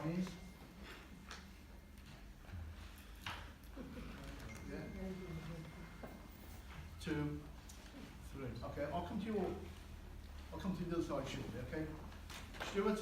Chinese? Yeah. 2, 3. Okay, I'll come to the other side shortly, okay? Stuart?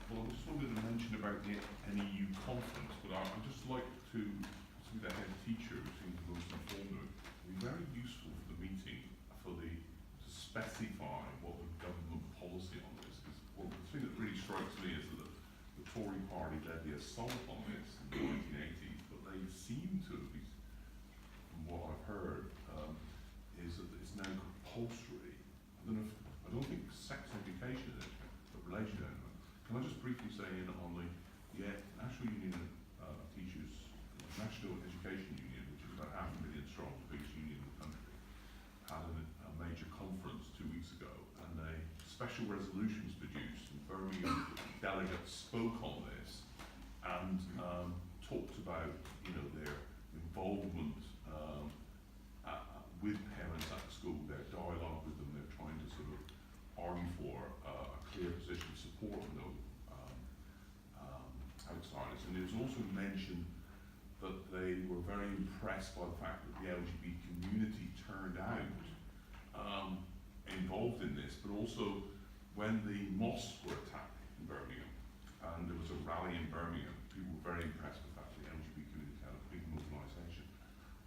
Well, I just wanted to mention about the NEU conference, but I'd just like to see the head teacher who seems the most informed. It would be very useful for the meeting to specify what the government policy on this is. Well, the thing that really strikes me is that the Tory party led the assault on this in the 1980s, but they seem to be, from what I've heard, is that it's now compulsory. I don't think sex education is, but relation to it. Can I just briefly say on the National Union of Teachers, National Education Union, which is about 500,000 strong, the biggest union in the country, had a major conference 2 weeks ago, and a special resolution was produced, and Birmingham delegates spoke on this and talked about their involvement with parents at school, their dialogue with them. They're trying to sort of argue for a clear position of support for those outsiders. And it was also mentioned that they were very impressed by the fact that the LGBT community turned out involved in this, but also when the mosques were attacked in Birmingham, and there was a rally in Birmingham, people were very impressed with the fact that the LGBT community had a big mobilisation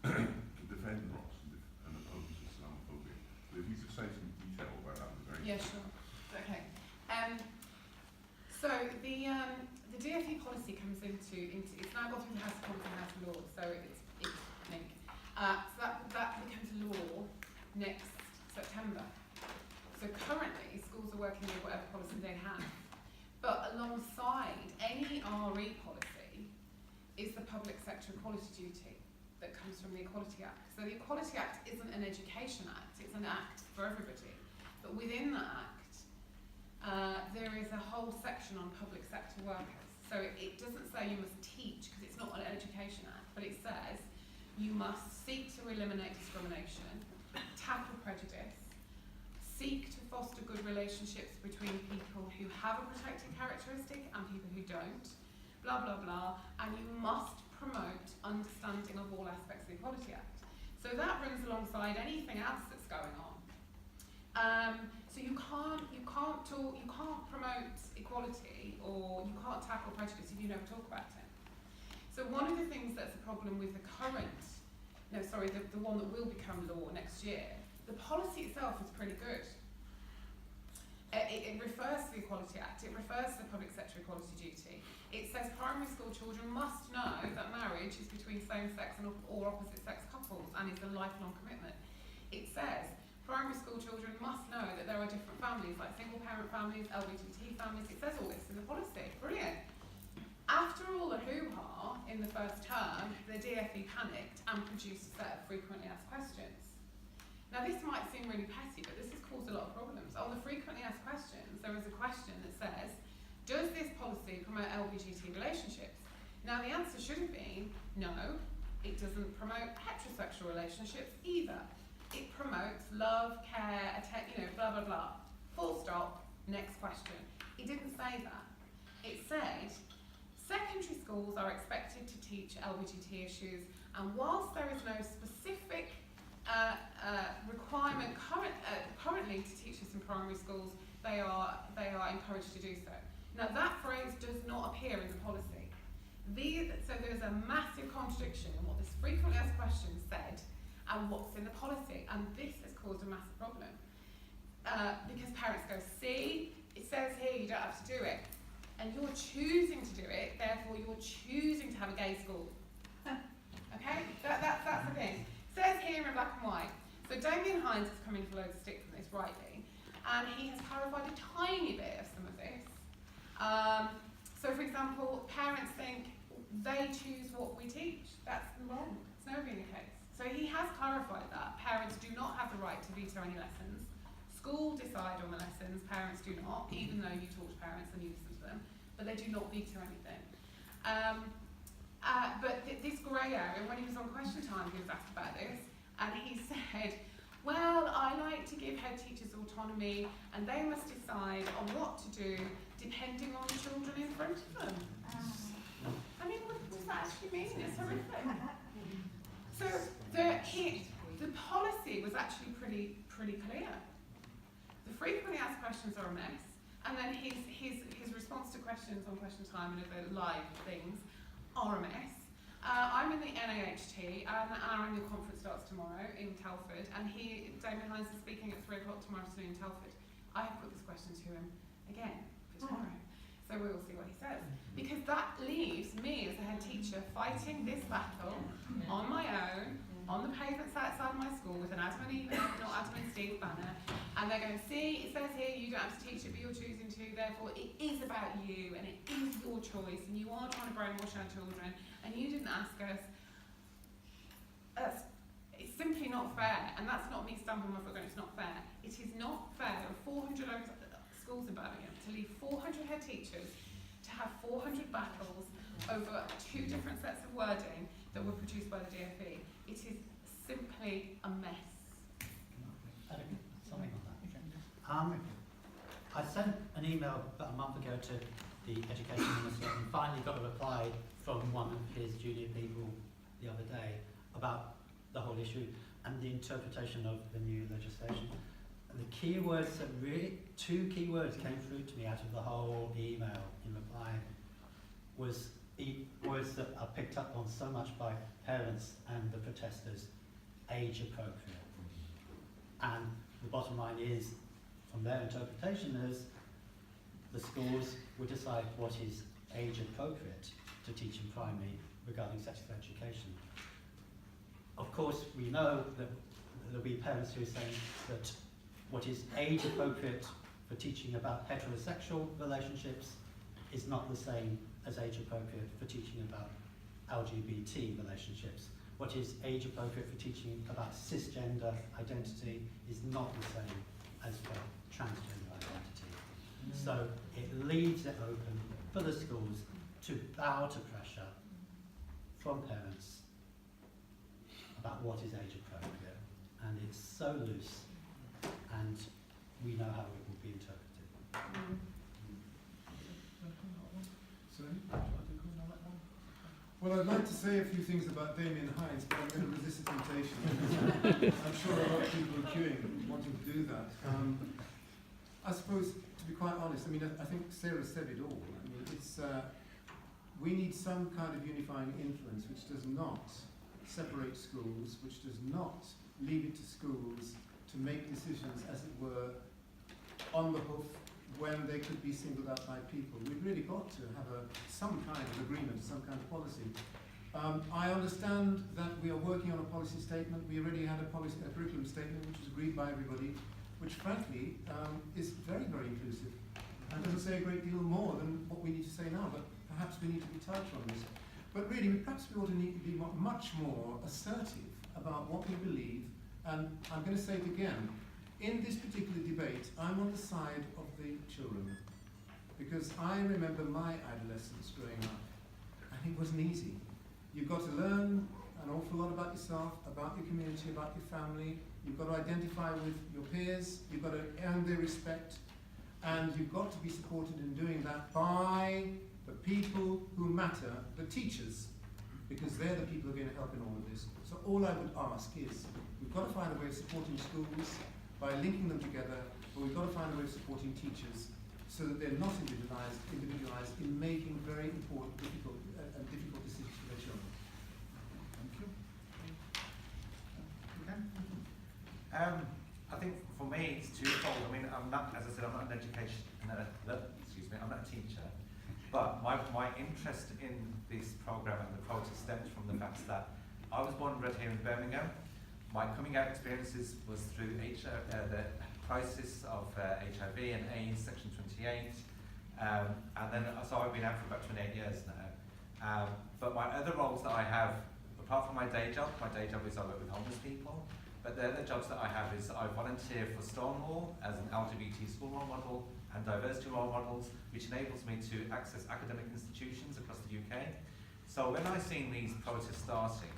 to defend the mosques and oppose Islamophobia. But if you could say some detail about that, would be very sure. Okay. So the DfE policy comes into it's now gone through the House of Commons and House of Lords, so it's linked. So that becomes law next September. So currently schools are working with whatever policy they have, but alongside any RE policy is the public sector equality duty that comes from the Equality Act. So the Equality Act isn't an education act, it's an act for everybody. But within that act, there is a whole section on public sector workers. So it doesn't say you must teach, because it's not an education act, but it says you must seek to eliminate discrimination, tackle prejudice, seek to foster good relationships between people who have a protected characteristic and people who don't, blah, blah, blah, and you must promote understanding of all aspects of the Equality Act. So that runs alongside anything else that's going on. So you can't promote equality, or you can't tackle prejudice if you never talk about it. So one of the things that's a problem with the one that will become law next year, the policy itself is pretty good. It refers to the Equality Act, it refers to the public sector equality duty. It says primary school children must know that marriage is between same-sex or opposite-sex couples and is a lifelong commitment. It says primary school children must know that there are different families, like single-parent families, LGBT families. It says all this in the policy. Brilliant. After all the hoo-ha in the first term, the DfE panicked and produced a set of frequently asked questions. Now this might seem really petty, but this has caused a lot of problems. On the frequently asked questions, there is a question that says, does this policy promote LGBT relationships? Now the answer should have been, no, it doesn't promote heterosexual relationships either. It promotes love, care, blah, blah, blah. Full stop, next question. It didn't say that. It said, secondary schools are expected to teach LGBT issues, and whilst there is no specific requirement currently to teach this in primary schools, they are encouraged to do so. Now that phrase does not appear in the policy. So there's a massive contradiction in what this frequently asked question said and what's in the policy, and this has caused a massive problem. Because parents go, see, it says here you don't have to do it, and you're choosing to do it, therefore you're choosing to have a gay school. Okay, that's the thing. It says here in black and white. So Damien Hines has come in for loads of stick from this, rightly, and he has clarified a tiny bit of some of this. So for example, parents think they choose what we teach. That's wrong. It's never been the case. So he has clarified that. Parents do not have the right to veto any lessons. School decide on the lessons, parents do not, even though you talk to parents and you listen to them, but they do not veto anything. But this grey area, when he was on Question Time, he was asked about this, and he said, well, I like to give head teachers autonomy, and they must decide on what to do depending on the children in front of them. So the policy was actually pretty clear. The frequently asked questions are a mess, and then his response to questions on question time and other live things are a mess. I'm in the NAHT, and our annual conference starts tomorrow in Telford, and Damien Hines is speaking at 3 o'clock tomorrow afternoon in Telford. I have put this question to him again for tomorrow, so we will see what he says. Because that leaves me as a head teacher fighting this battle on my own, on the pavements outside my school with an Adam and Eve, not Adam and Steve banner, and they're going, see, it says here you don't have to teach it, but you're choosing to, therefore it is about you, and it is your choice, and you are trying to brainwash our children, and you didn't ask us. It's simply not fair, and that's not me stamping my foot going, it's not fair. It is not fair. There are 400 schools in Birmingham. To leave 400 head teachers to have 400 battles over 2 different sets of wording that were produced by the DFE. It is simply a mess. Something on that. I sent an email about a month ago to the Education Minister and finally got a reply from one of his junior people the other day about the whole issue and the interpretation of the new legislation. And the key words that really, 2 key words came through to me out of the whole email in reply was words that are picked up on so much by parents and the protesters: age appropriate. And the bottom line is, from their interpretation, is the schools will decide what is age appropriate to teach in primary regarding sexual education. Of course, we know that there'll be parents who are saying that what is age appropriate for teaching about heterosexual relationships is not the same as age appropriate for teaching about LGBT relationships. What is age appropriate for teaching about cisgender identity is not the same as for transgender identity. So it leaves it open for the schools to bow to pressure from parents about what is age appropriate, and it's so loose, and we know how it will be interpreted. Well, I'd like to say a few things about Damien Hines, but I'm going to resist the temptation. I'm sure a lot of people are queuing, wanting to do that. I suppose, to be quite honest, I mean, I think Sarah said it all. I mean, it's we need some kind of unifying influence which does not separate schools, which does not leave it to schools to make decisions, as it were, on the hoof when they could be singled out by people. We've really got to have some kind of agreement, some kind of policy. I understand that we are working on a policy statement. We already had a curriculum statement which was agreed by everybody, which frankly is very, very inclusive and doesn't say a great deal more than what we need to say now, but perhaps we need to be tighter on this. But really, perhaps we ought to need to be much more assertive about what we believe, and I'm going to say it again. In this particular debate, I'm on the side of the children, because I remember my adolescence growing up, and it wasn't easy. You've got to learn an awful lot about yourself, about your community, about your family. You've got to identify with your peers, you've got to earn their respect, and you've got to be supported in doing that by the people who matter, the teachers, because they're the people who are going to help in all of this. So all I would ask is, we've got to find a way of supporting schools by linking them together, but we've got to find a way of supporting teachers so that they're not individualized in making very important, difficult decisions for their children. Thank you. I think for me it's twofold. I mean, I'm not, as I said, I'm not an education, I'm not a teacher, but my interest in this programme and the protest stems from the fact that I was born and bred here in Birmingham. My coming out experiences was through the crisis of HIV and AIDS, Section 28, and then so I've been out for about 28 years now. But my other roles that I have, apart from my day job is I work with homeless people, but the other jobs that I have is I volunteer for Stonewall as an LGBT school role model and diversity role models, which enables me to access academic institutions across the UK. So when I seen these protests starting,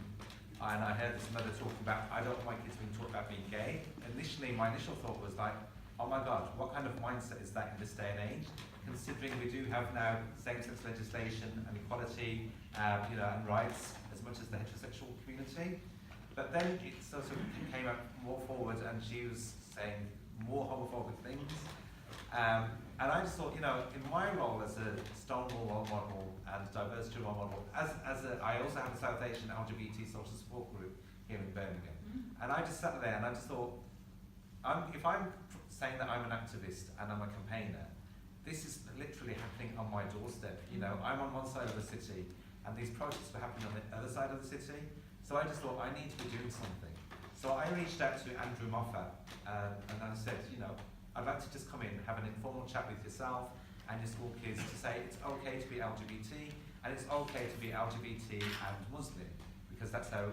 and I heard this mother talking about, I don't want my kids being taught about being gay. Initially, my initial thought was like, oh my God, what kind of mindset is that in this day and age? considering we do have now same-sex legislation and equality, you know, and rights as much as the heterosexual community. But then it sort of came up more forward, and she was saying more homophobic things. And I just thought, you know, in my role as a Stonewall role model and diversity role model, I also have a South Asian LGBT social support group here in Birmingham. And I just sat there and I just thought, if I'm saying that I'm an activist and I'm a campaigner, this is literally happening on my doorstep. You know, I'm on one side of the city and these protests were happening on the other side of the city. So I just thought, I need to be doing something. So I reached out to Andrew Moffat and I said, you know, I'd like to just come in, have an informal chat with yourself and your school kids to say it's okay to be LGBT and it's okay to be LGBT and Muslim, because that's how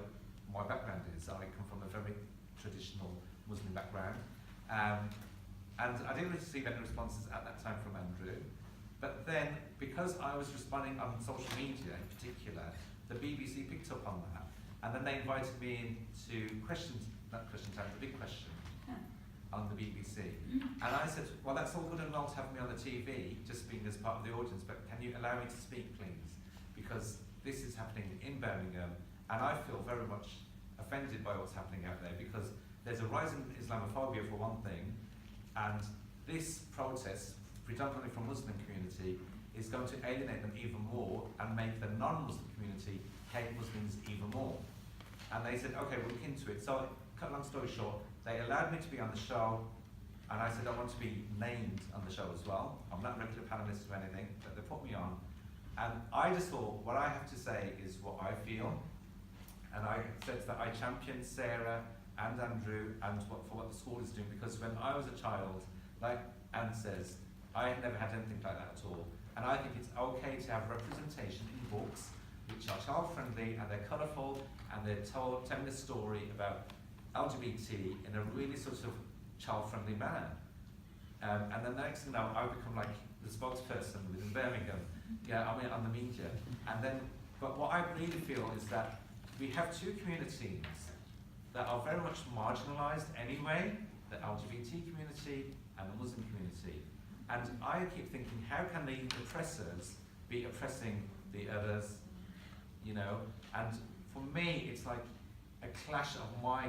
my background is. I come from a very traditional Muslim background. And I didn't receive any responses at that time from Andrew. But then, because I was responding on social media in particular, the BBC picked up on that. And then they invited me in to not question time, the big question on the BBC. And I said, well, that's all good and well to have me on the TV, just being as part of the audience, but can you allow me to speak, please? Because this is happening in Birmingham, and I feel very much offended by what's happening out there, because there's a rise in Islamophobia for one thing, and this protest, predominantly from Muslim community, is going to alienate them even more and make the non-Muslim community hate Muslims even more. And they said, okay, we'll look into it. So, cut a long story short, they allowed me to be on the show, and I said I want to be named on the show as well. I'm not a regular panelist or anything, but they put me on. And I just thought, what I have to say is what I feel. And I said that I championed Sarah and Andrew and for what the school is doing, because when I was a child, like Anne says, I had never had anything like that at all. And I think it's okay to have representation in books which are child-friendly and they're colourful and they're telling a story about LGBT in a really sort of child-friendly manner. And then the next thing now, I become like the spokesperson within Birmingham, on the media. And then, but what I really feel is that we have two communities that are very much marginalised anyway, the LGBT community and the Muslim community. And I keep thinking, how can the oppressors be oppressing the others, you know? And for me, it's like a clash of my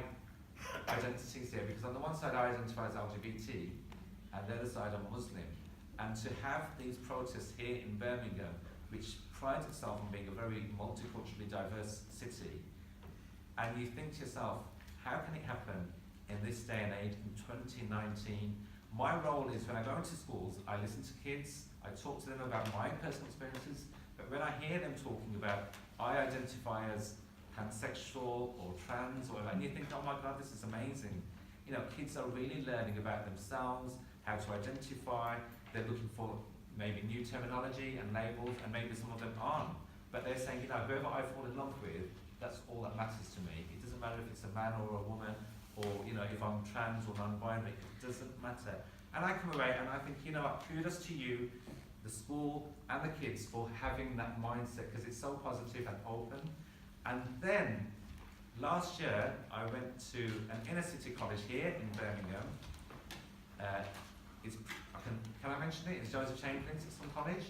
identities here, because on the one side I identify as LGBT, and the other side I'm Muslim. And to have these protests here in Birmingham, which prides itself on being a very multiculturally diverse city, and you think to yourself, how can it happen in this day and age in 2019? My role is, when I go into schools, I listen to kids, I talk to them about my personal experiences, but when I hear them talking about, I identify as pansexual or trans, or and you think, oh my God, this is amazing. You know, kids are really learning about themselves, how to identify, they're looking for maybe new terminology and labels, and maybe some of them aren't. But they're saying, you know, whoever I fall in love with, that's all that matters to me. It doesn't matter if it's a man or a woman, or, you know, if I'm trans or non-binary, it doesn't matter. And I come away and I think, you know what, kudos to you, the school and the kids, for having that mindset, because it's so positive and open. And then, last year, I went to an inner city college here in Birmingham. Can I mention it? It's Joseph Chamberlain's College.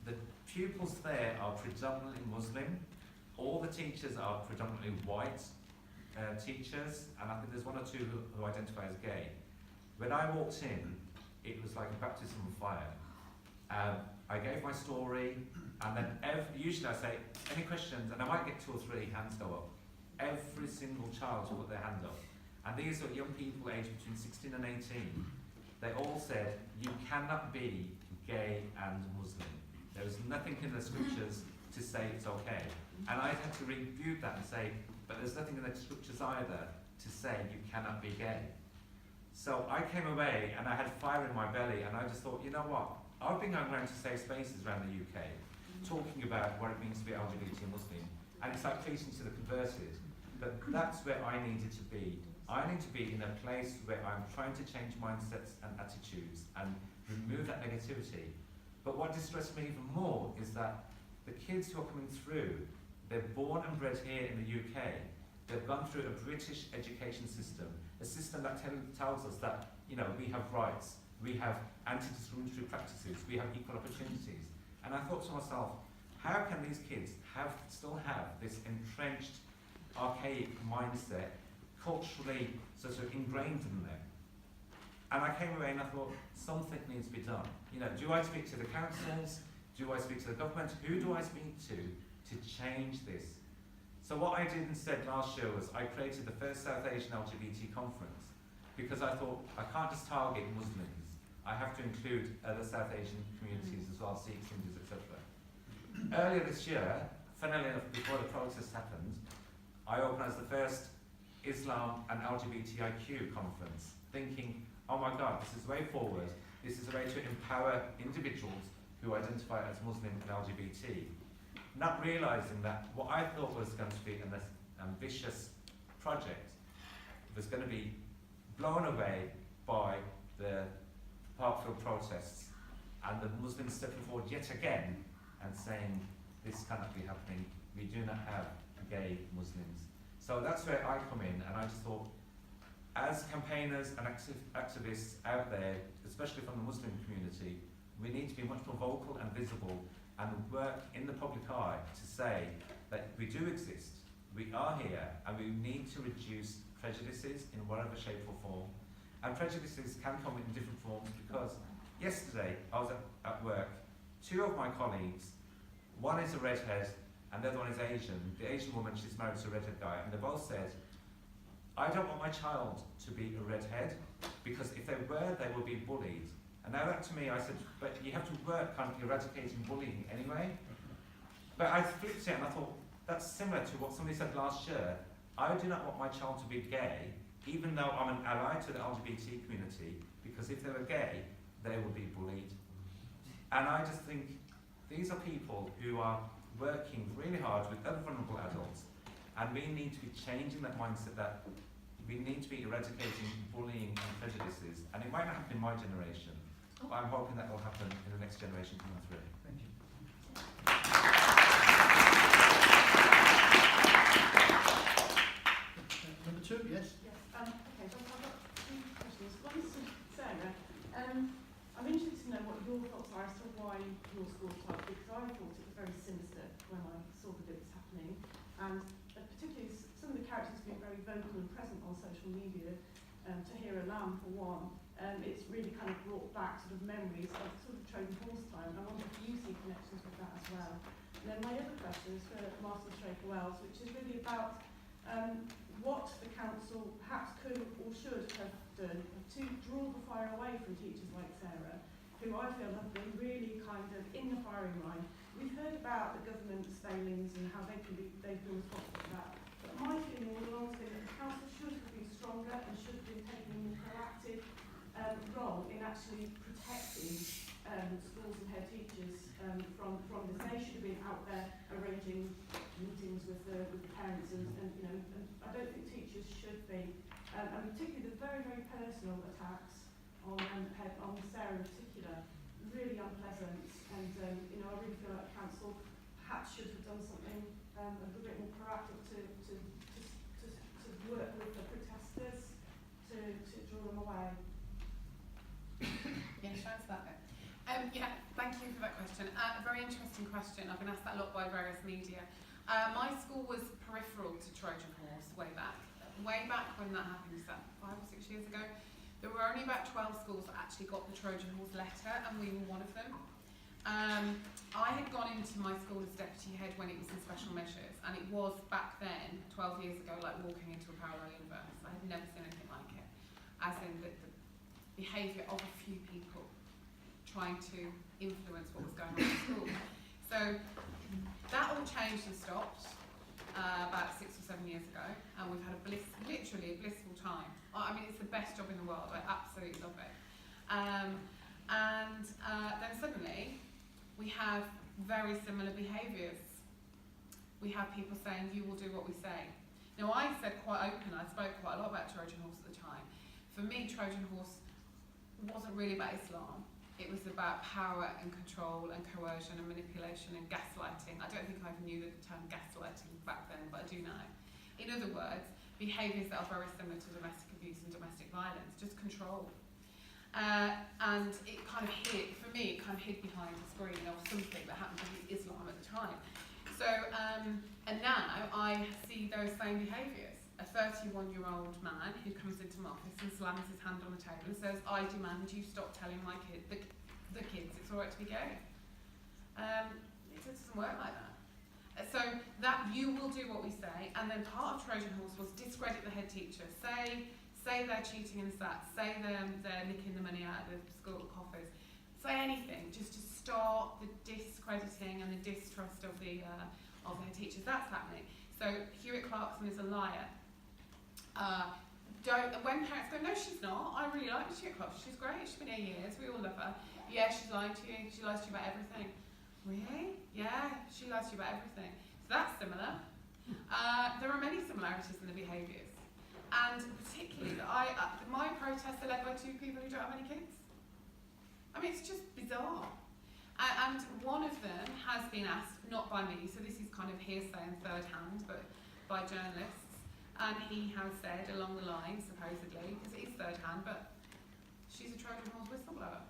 The pupils there are predominantly Muslim. All the teachers are predominantly white teachers, and I think there's one or two who identify as gay. When I walked in, it was like a baptism of fire. I gave my story, and then usually I say, any questions? And I might get 2 or 3 hands go up. Every single child put their hand up. And these are young people aged between 16 and 18. They all said, you cannot be gay and Muslim. There is nothing in the scriptures to say it's okay. And I had to rebuke that and say, but there's nothing in the scriptures either to say you cannot be gay. So I came away and I had fire in my belly, and I just thought, you know what? I've been going around to safe spaces around the UK, talking about what it means to be LGBT Muslim, and it's like preaching to the converted. But that's where I needed to be. I need to be in a place where I'm trying to change mindsets and attitudes and remove that negativity. But what distressed me even more is that the kids who are coming through, they're born and bred here in the UK. They've gone through a British education system, a system that tells us that, you know, we have rights. we have anti-discriminatory practices, we have equal opportunities. And I thought to myself, how can these kids still have this entrenched, archaic mindset, culturally sort of ingrained in them? And I came away and I thought, something needs to be done. You know, do I speak to the councils? Do I speak to the government? Who do I speak to change this? So what I did instead last year was I created the first South Asian LGBT conference, because I thought I can't just target Muslims. I have to include other South Asian communities as well, Sikhs, Hindus, etc. Earlier this year, funnily enough, before the protest happened, I organised the first Islam and LGBTIQ conference, thinking, oh my God, this is the way forward. This is a way to empower individuals who identify as Muslim and LGBT. Not realising that what I thought was going to be an ambitious project was going to be blown away by the Parkfield protests and the Muslims stepping forward yet again and saying this cannot be happening. We do not have gay Muslims. So that's where I come in, and I just thought, as campaigners and activists out there, especially from the Muslim community, we need to be much more vocal and visible and work in the public eye to say that we do exist, we are here, and we need to reduce prejudices in whatever shape or form. And prejudices can come in different forms, because yesterday I was at work, two of my colleagues, one is a redhead and the other one is Asian. The Asian woman, she's married to a redhead guy, and they both said, I don't want my child to be a redhead, because if they were, they will be bullied. And now that to me, I said, but you have to work on eradicating bullying anyway. But I flipped it and I thought, that's similar to what somebody said last year. I do not want my child to be gay, even though I'm an ally to the LGBT community, because if they were gay, they would be bullied. And I just think these are people who are working really hard with other vulnerable adults, and we need to be changing that mindset that we need to be eradicating bullying and prejudices. And it might not happen in my generation, but I'm hoping that will happen in the next generation coming through. Thank you. Number two, yes? Yes, okay, so I've got two questions. One is to Sarah. I'm interested to know what your thoughts are as to why your school was targeted, because I thought it was very sinister when I saw that it was happening, and particularly some of the characters being very vocal and present on social media. Tahir Alam, for one, it's really kind of brought back sort of memories of sort of Trojan Horse time. I wonder if you see connections with that as well. And then my other question is for Master Straker Wells, which is really about what the council perhaps could or should have done to draw the fire away from teachers like Sarah, who I feel have been really kind of in the firing line. We've heard about the government's failings and how they've been responsible for that. But my feeling all along has been that the council should have been stronger and should have been taking a more proactive role in actually protecting schools and head teachers from this. They should have been out there arranging meetings with the parents and you know, and I don't think teachers should be, and particularly the very, very personal attacks on Sarah in particular, really unpleasant, and you know, I really feel like the council perhaps should have done something a little bit more proactive to work with the protesters to draw them away. Yeah, should I answer that bit? Yeah, thank you for that question. A very interesting question. I've been asked that a lot by various media. My school was peripheral to Trojan Horse way back. Way back when that happened, is that 5 or 6 years ago? There were only about 12 schools that actually got the Trojan Horse letter, and we were one of them. I had gone into my school as deputy head when it was in special measures, and it was back then, 12 years ago, like walking into a parallel universe. I had never seen anything like it, as in the behaviour of a few people trying to influence what was going on in school. So that all changed and stopped about 6 or 7 years ago, and we've had literally a blissful time. I mean, it's the best job in the world. I absolutely love it. Then suddenly we have very similar behaviours. We have people saying, you will do what we say. Now, I said quite open, I spoke quite a lot about Trojan Horse at the time. For me, Trojan Horse wasn't really about Islam. It was about power and control and coercion and manipulation and gaslighting. I don't think I even knew the term gaslighting back then, but I do now. In other words, behaviours that are very similar to domestic abuse and domestic violence, just control. And it kind of hid, for me, it kind of hid behind a screen of something that happened with Islam at the time. So, and now I see those same behaviours. A 31-year-old man who comes into my office and slams his hand on the table and says, I demand you stop telling my kid, the kids it's alright to be gay. It doesn't work like that. So that you will do what we say, and then part of Trojan Horse was discredit the head teacher, say they're cheating in stats, say they're nicking the money out of the school coffers, say anything just to start the discrediting and the distrust of the head teachers. That's happening. So Hewitt Clarkson is a liar. When parents go, no, she's not. I really like Hewitt Clarkson. She's great. She's been here years. We all love her. Yeah, she's lying to you. She lies to you about everything. Really? Yeah, she lies to you about everything. So that's similar. There are many similarities in the behaviours. And particularly, my protests are led by two people who don't have any kids. I mean, it's just bizarre. And one of them has been asked, not by me, so this is kind of hearsay and third hand, but by journalists. And he has said along the line, supposedly, because it is third hand, but she's a Trojan Horse whistleblower.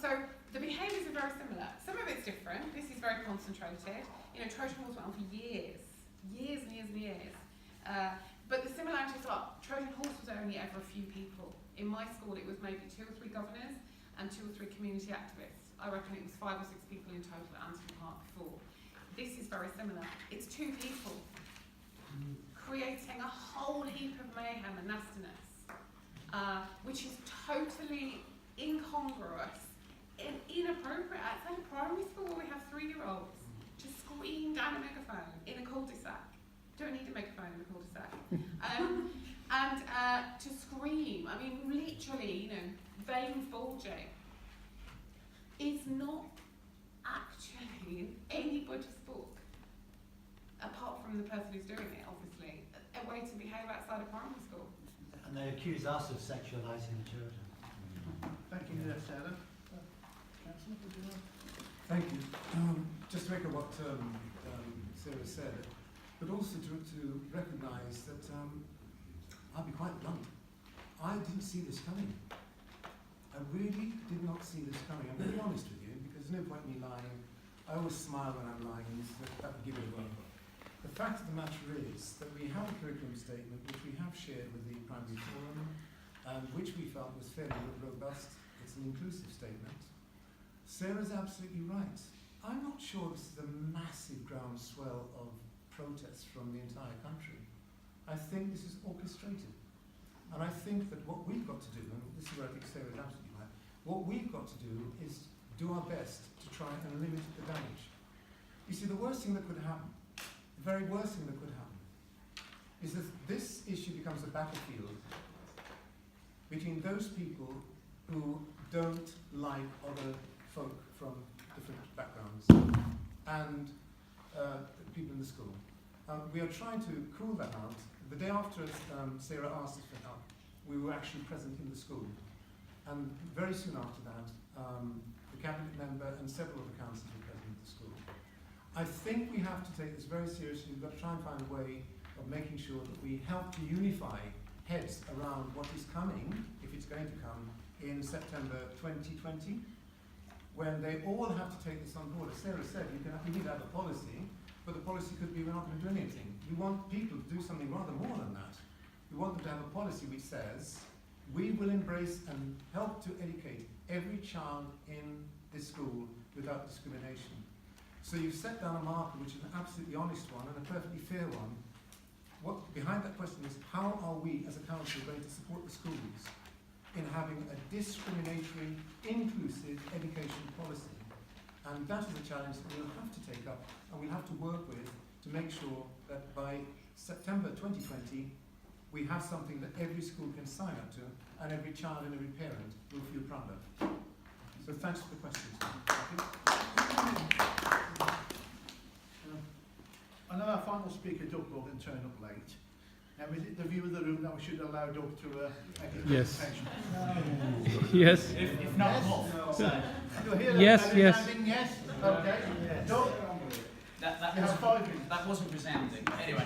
So the behaviours are very similar. Some of it's different. This is very concentrated. You know, Trojan Horse went on for years and years and years. But the similarities are, Trojan Horse was only ever a few people. In my school, it was maybe 2 or 3 governors and 2 or 3 community activists. I reckon it was 5 or 6 people in total at Anton Park before. This is very similar. It's 2 people creating a whole heap of mayhem and nastiness, which is totally incongruous and inappropriate. At a primary school where we have 3-year-olds to scream down a megaphone in a cul-de-sac. Don't need a megaphone in a cul-de-sac. And to scream, I mean, literally, you know, veins bulging, is not actually in anybody's book, apart from the person who's doing it, obviously, a way to behave outside of primary school. And they accuse us of sexualising the children. Thank you, Sarah. Councillor, would you like? Thank you. Just to echo what Sarah said, but also to recognise that I'll be quite blunt. I didn't see this coming. I really did not see this coming. I'm very honest with you, because there's no point in me lying. I always smile when I'm lying, and that would give it away. The fact of the matter is that we have a curriculum statement which we have shared with the Primary Forum, and which we felt was fairly robust. It's an inclusive statement. Sarah's absolutely right. I'm not sure this is a massive groundswell of protests from the entire country. I think this is orchestrated. And I think that what we've got to do, and this is where I think Sarah is absolutely right, what we've got to do is do our best to try and limit the damage. You see, the worst thing that could happen, the very worst thing that could happen, is that this issue becomes a battlefield between those people who don't like other folk from different backgrounds and people in the school. We are trying to cool that out. The day after Sarah asked us for help, we were actually present in the school. And very soon after that, the cabinet member and several of the councillors were present in the school. I think we have to take this very seriously. We've got to try and find a way of making sure that we help to unify heads around what is coming, if it's going to come, in September 2020, when they all have to take this on board. As Sarah said, we need to have a policy, but the policy could be we're not going to do anything. We want people to do something rather more than that. We want them to have a policy which says we will embrace and help to educate every child in this school without discrimination. So you've set down a marker which is an absolutely honest one and a perfectly fair one. What behind that question is, how are we as a council going to support the schools in having a discriminatory, inclusive education policy? And that is a challenge that we'll have to take up and we'll have to work with to make sure that by September 2020 we have something that every school can sign up to and every child and every parent will feel proud of. So thanks for the questions. I know our final speaker, Doug, will turn up late. Now, is it the view of the room that we should allow Doug to make a presentation? Yes. If not, more. You're here, Yes, yes. Yes? Okay. Doug, that You have wasn't, 5 minutes. that wasn't resounding. Anyway,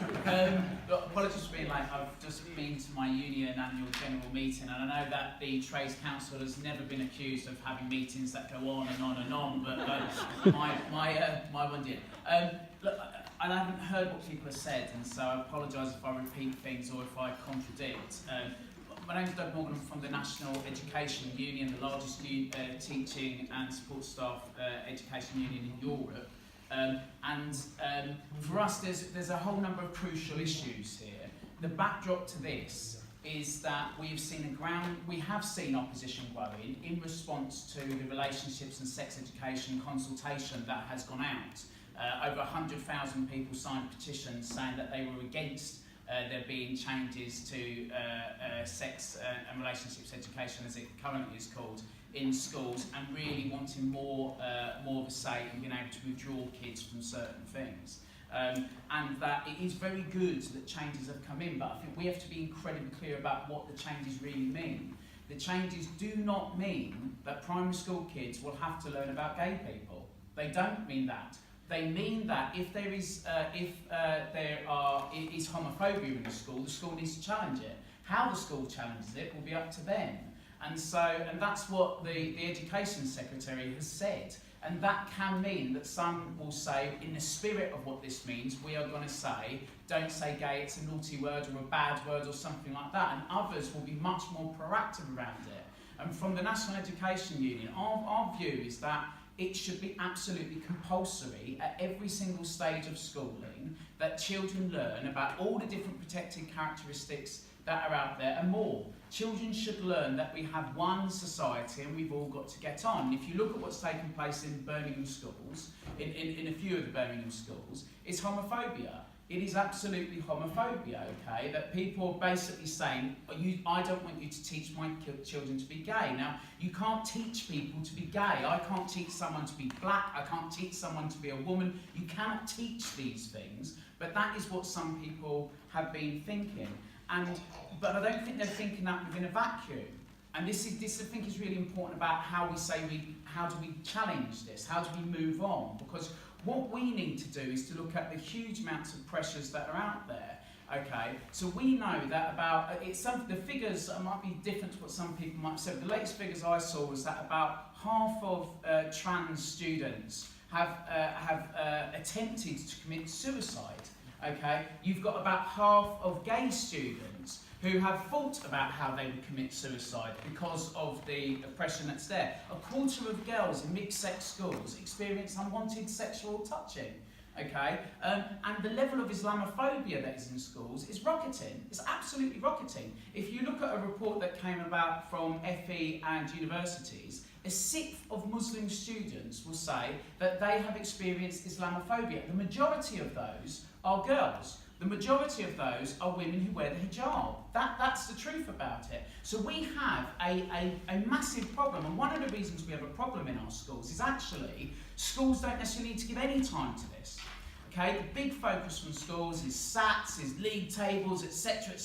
look, apologies for being late. I've just been to my union annual general meeting, and I know that the Trades Council has never been accused of having meetings that go on and on and on, but my one did. Look, I haven't heard what people have said, and so I apologise if I repeat things or if I contradict. My name's Doug Morgan. I'm from the National Education Union, the largest teaching and support staff education union in Europe. For us, there's a whole number of crucial issues here. The backdrop to this is that we have seen opposition growing in response to the relationships and sex education consultation that has gone out. Over 100,000 people signed petitions saying that they were against there being changes to sex and relationships education, as it currently is called, in schools, and really wanting more of a say in being able to withdraw kids from certain things. And that it is very good that changes have come in, but I think we have to be incredibly clear about what the changes really mean. The changes do not mean that primary school kids will have to learn about gay people. They don't mean that. They mean that if there is homophobia in the school needs to challenge it. How the school challenges it will be up to them. And that's what the Education Secretary has said. And that can mean that some will say, in the spirit of what this means, we are going to say, don't say gay, it's a naughty word or a bad word or something like that. And others will be much more proactive around it. And from the National Education Union, our view is that it should be absolutely compulsory at every single stage of schooling that children learn about all the different protected characteristics that are out there and more. Children should learn that we have one society and we've all got to get on. If you look at what's taken place in Birmingham schools, in a few of the Birmingham schools, it's homophobia. It is absolutely homophobia, okay? That people are basically saying, I don't want you to teach my children to be gay. Now, you can't teach people to be gay. I can't teach someone to be black. I can't teach someone to be a woman. You cannot teach these things, but that is what some people have been thinking. But I don't think they're thinking that within a vacuum. And this I think is really important about how do we challenge this? How do we move on? Because what we need to do is to look at the huge amounts of pressures that are out there. Okay, so we know that the figures might be different to what some people might have said. The latest figures I saw was that about half of trans students have attempted to commit suicide. Okay, you've got about half of gay students who have thought about how they would commit suicide because of the oppression that's there. A quarter of girls in mixed-sex schools experience unwanted sexual touching. Okay, and the level of Islamophobia that is in schools is rocketing. It's absolutely rocketing. If you look at a report that came about from FE and universities, a sixth of Muslim students will say that they have experienced Islamophobia. The majority of those are girls. The majority of those are women who wear the hijab. That's the truth about it. So we have a massive problem, and one of the reasons we have a problem in our schools is actually schools don't necessarily need to give any time to this. Okay, the big focus from schools is SATs, is league tables, etc.,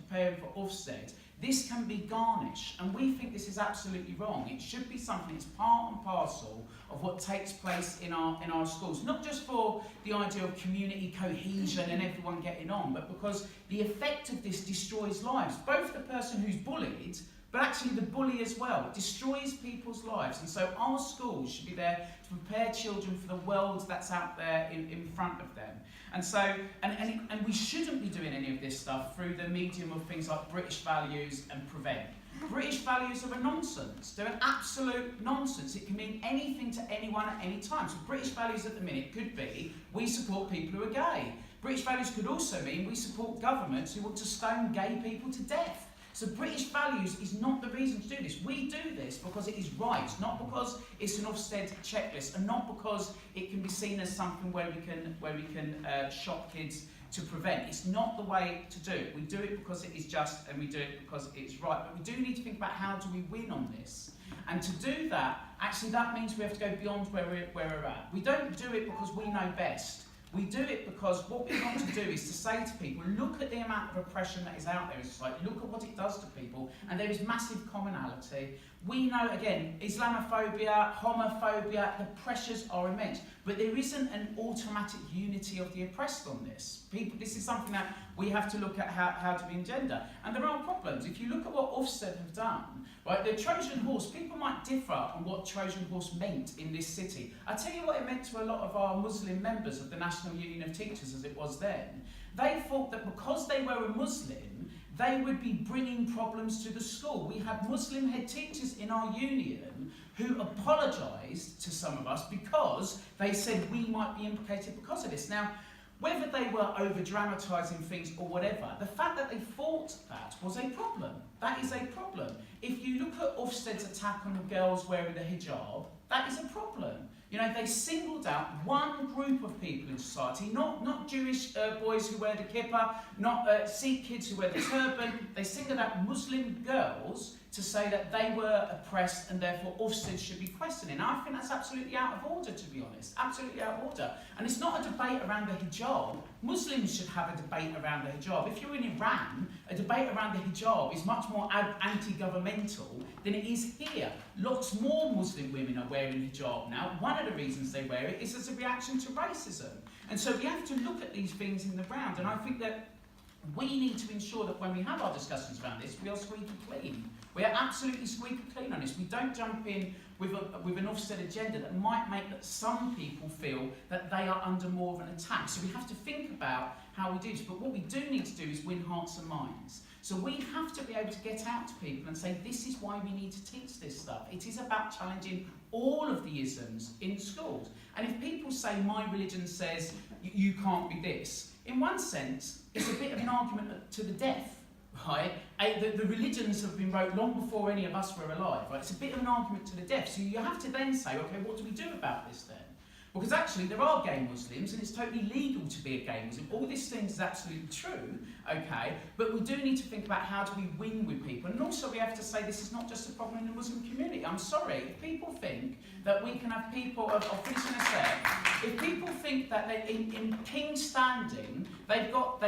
preparing for Ofsted. This can be garnished, and we think this is absolutely wrong. It should be something that's part and parcel of what takes place in our schools, not just for the idea of community cohesion and everyone getting on, but because the effect of this destroys lives, both the person who's bullied, but actually the bully as well. It destroys people's lives, and so our schools should be there to prepare children for the world that's out there in front of them. And so, and we shouldn't be doing any of this stuff through the medium of things like British values and Prevent. British values are a nonsense. They're an absolute nonsense. It can mean anything to anyone at any time. So British values at the minute could be, we support people who are gay. British values could also mean we support governments who want to stone gay people to death. So British values is not the reason to do this. We do this because it is right, not because it's an Ofsted checklist, and not because it can be seen as something where we can shock kids to prevent. It's not the way to do it. We do it because it is just, and we do it because it's right. But we do need to think about how do we win on this. And to do that, actually that means we have to go beyond where we're at. We don't do it because we know best. We do it because what we want to do is to say to people, look at the amount of oppression that is out there in society, look at what it does to people, and there is massive commonality. We know, again, Islamophobia, homophobia, the pressures are immense, but there isn't an automatic unity of the oppressed on this. This is something that we have to look at how to be engender. And there are problems. If you look at what Ofsted have done, right, the Trojan horse, people might differ on what Trojan horse meant in this city. I tell you what it meant to a lot of our Muslim members of the National Union of Teachers as it was then. They thought that because they were a Muslim, they would be bringing problems to the school. We had Muslim head teachers in our union who apologised to some of us because they said we might be implicated because of this. Now, whether they were over-dramatising things or whatever, the fact that they thought that was a problem. That is a problem. If you look at Ofsted's attack on the girls wearing the hijab, that is a problem. You know, they singled out one group of people in society, not Jewish boys who wear the kippah, not Sikh kids who wear the turban. They singled out Muslim girls to say that they were oppressed and therefore Ofsted should be questioning. I think that's absolutely out of order, to be honest. Absolutely out of order. And it's not a debate around the hijab. Muslims should have a debate around the hijab. If you're in Iran, a debate around the hijab is much more anti-governmental than it is here. Lots more Muslim women are wearing hijab now. One of the reasons they wear it is as a reaction to racism. And so we have to look at these things in the round. And I think that we need to ensure that when we have our discussions around this, we are squeaky clean. We are absolutely squeaky clean on this. We don't jump in with an offset agenda that might make that some people feel that they are under more of an attack. So we have to think about how we do this. But what we do need to do is win hearts and minds. So we have to be able to get out to people and say, this is why we need to teach this stuff. It is about challenging all of the isms in schools. And if people say, my religion says you can't be this, in one sense, it's a bit of an argument to the deaf. Right? The religions have been wrote long before any of us were alive. Right? It's a bit of an argument to the deaf. So you have to then say, okay, what do we do about this then? Because actually there are gay Muslims and it's totally legal to be a gay Muslim. All these things is absolutely true, okay? But we do need to think about how do we win with people. And also we have to say this is not just a problem in the Muslim community. I'm sorry, if people think that we can have people, I'll finish in a sec, if people think that they, in King's Standing, they've got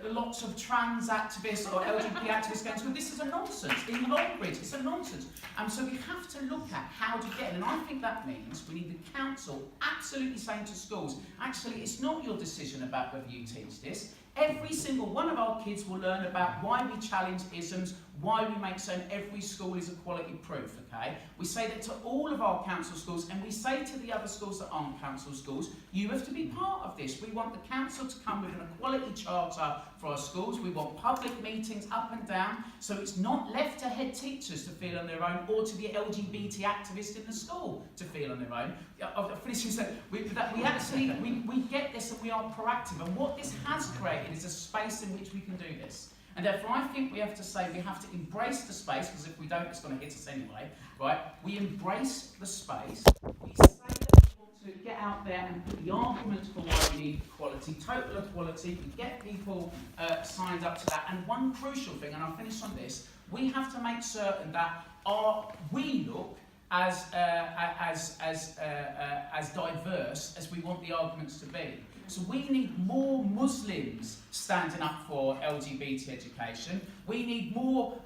lots of trans activists or LGBT activists going to school, this is a nonsense. In Longbridge, it's a nonsense. So we have to look at how to get in. And I think that means we need the council absolutely saying to schools, actually it's not your decision about whether you teach this. Every single one of our kids will learn about why we challenge isms, why we make certain every school is equality proof, okay? We say that to all of our council schools and we say to the other schools that aren't council schools, you have to be part of this. We want the council to come with an equality charter for our schools. We want public meetings up and down so it's not left to head teachers to feel on their own or to the LGBT activist in the school to feel on their own. We get this and we are proactive, and what this has created is a space in which we can do this. And therefore I think we have to say we have to embrace the space, because if we don't it's going to hit us anyway, right? We embrace the space, we say that we want to get out there and put the argument for why we need equality, total equality, we get people signed up to that, and one crucial thing, and I'll finish on this, we have to make certain that we look as diverse as we want the arguments to be. So we need more Muslims standing up for LGBT education. We need more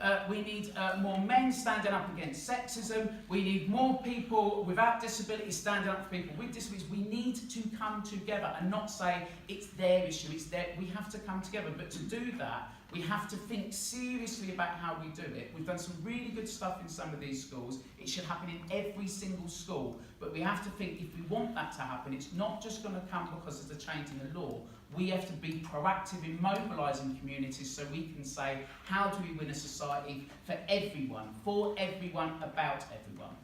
men standing up against sexism. We need more people without disabilities standing up for people with disabilities. We need to come together and not say it's their issue, it's their. We have to come together. But to do that, we have to think seriously about how we do it. We've done some really good stuff in some of these schools. It should happen in every single school. But we have to think if we want that to happen, it's not just going to come because there's a change in the law. We have to be proactive in mobilising communities so we can say, how do we win a society for everyone, about everyone?